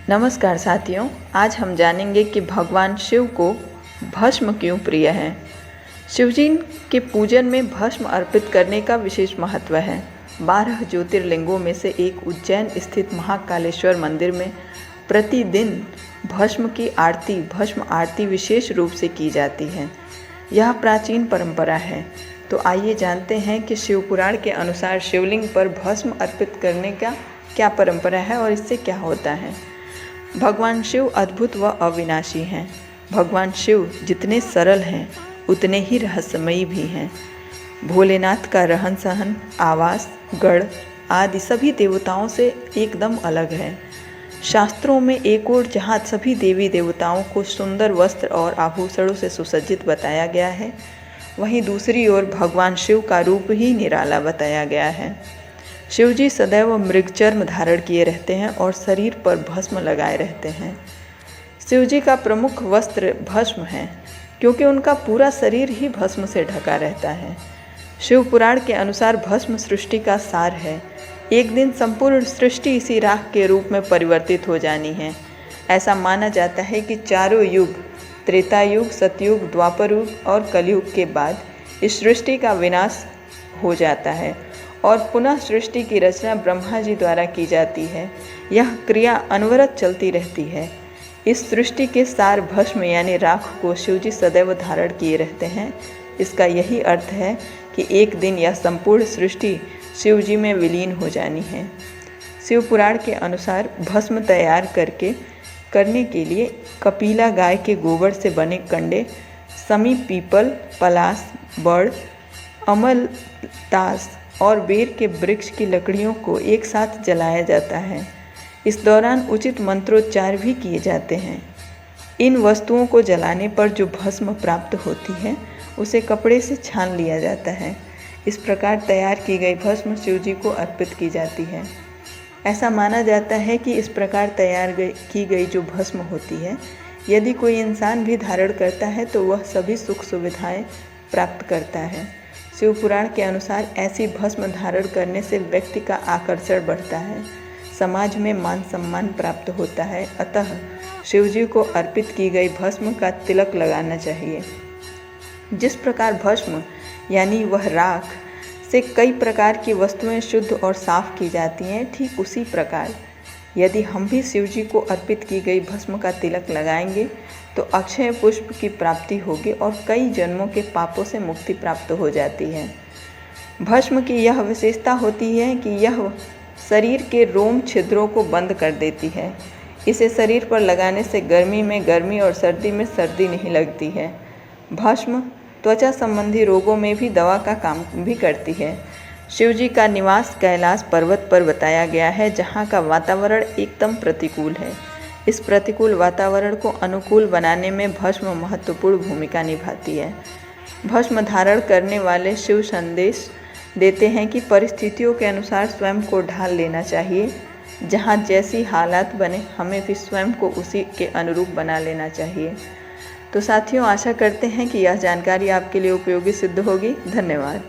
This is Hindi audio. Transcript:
नमस्कार साथियों, आज हम जानेंगे कि भगवान शिव को भस्म क्यों प्रिय है। शिवजी के पूजन में भस्म अर्पित करने का विशेष महत्व है। 12 ज्योतिर्लिंगों में से एक उज्जैन स्थित महाकालेश्वर मंदिर में प्रतिदिन भस्म आरती विशेष रूप से की जाती है। यह प्राचीन परंपरा है। तो आइए जानते हैं कि शिव पुराण के अनुसार शिवलिंग पर भस्म अर्पित करने का क्या परंपरा है और इससे क्या होता है। भगवान शिव अद्भुत व अविनाशी हैं। भगवान शिव जितने सरल हैं उतने ही रहस्यमयी भी हैं। भोलेनाथ का रहन सहन, आवास, गढ़ आदि सभी देवताओं से एकदम अलग है। शास्त्रों में एक ओर जहाँ सभी देवी देवताओं को सुंदर वस्त्र और आभूषणों से सुसज्जित बताया गया है, वहीं दूसरी ओर भगवान शिव का रूप ही निराला बताया गया है। शिवजी सदैव मृगचर्म धारण किए रहते हैं और शरीर पर भस्म लगाए रहते हैं। शिवजी का प्रमुख वस्त्र भस्म है, क्योंकि उनका पूरा शरीर ही भस्म से ढका रहता है। शिव पुराण के अनुसार भस्म सृष्टि का सार है। एक दिन संपूर्ण सृष्टि इसी राख के रूप में परिवर्तित हो जानी है। ऐसा माना जाता है कि चारों युग, त्रेता युग, सतयुग, द्वापर युग और कलयुग के बाद इस सृष्टि का विनाश हो जाता है और पुनः सृष्टि की रचना ब्रह्मा जी द्वारा की जाती है। यह क्रिया अनवरत चलती रहती है। इस सृष्टि के सार भस्म यानी राख को शिवजी सदैव धारण किए रहते हैं। इसका यही अर्थ है कि एक दिन यह संपूर्ण सृष्टि शिवजी में विलीन हो जानी है। शिव पुराण के अनुसार भस्म तैयार करने के लिए कपिला गाय के गोबर से बने कंडे, समी, पीपल, पलास, बड़, अमलतास और बेर के वृक्ष की लकड़ियों को एक साथ जलाया जाता है। इस दौरान उचित मंत्रोच्चार भी किए जाते हैं। इन वस्तुओं को जलाने पर जो भस्म प्राप्त होती है उसे कपड़े से छान लिया जाता है। इस प्रकार तैयार की गई भस्म शिवजी को अर्पित की जाती है। ऐसा माना जाता है कि इस प्रकार की गई जो भस्म होती है, यदि कोई इंसान भी धारण करता है तो वह सभी सुख सुविधाएं प्राप्त करता है। शिव पुराण के अनुसार ऐसी भस्म धारण करने से व्यक्ति का आकर्षण बढ़ता है, समाज में मान सम्मान प्राप्त होता है। अतः शिवजी को अर्पित की गई भस्म का तिलक लगाना चाहिए। जिस प्रकार भस्म यानी वह राख से कई प्रकार की वस्तुएं शुद्ध और साफ की जाती हैं, ठीक उसी प्रकार यदि हम भी शिवजी को अर्पित की गई भस्म का तिलक लगाएंगे तो अक्षय पुष्प की प्राप्ति होगी और कई जन्मों के पापों से मुक्ति प्राप्त हो जाती है। भस्म की यह विशेषता होती है कि यह शरीर के रोम छिद्रों को बंद कर देती है। इसे शरीर पर लगाने से गर्मी में गर्मी और सर्दी में सर्दी नहीं लगती है। भस्म त्वचा संबंधी रोगों में भी दवा का काम भी करती है। शिवजी का निवास कैलाश पर्वत पर बताया गया है, जहाँ का वातावरण एकदम प्रतिकूल है। इस प्रतिकूल वातावरण को अनुकूल बनाने में भस्म महत्वपूर्ण भूमिका निभाती है। भस्म धारण करने वाले शिव संदेश देते हैं कि परिस्थितियों के अनुसार स्वयं को ढाल लेना चाहिए। जहाँ जैसी हालात बने, हमें भी स्वयं को उसी के अनुरूप बना लेना चाहिए। तो साथियों, आशा करते हैं कि यह जानकारी आपके लिए उपयोगी सिद्ध होगी। धन्यवाद।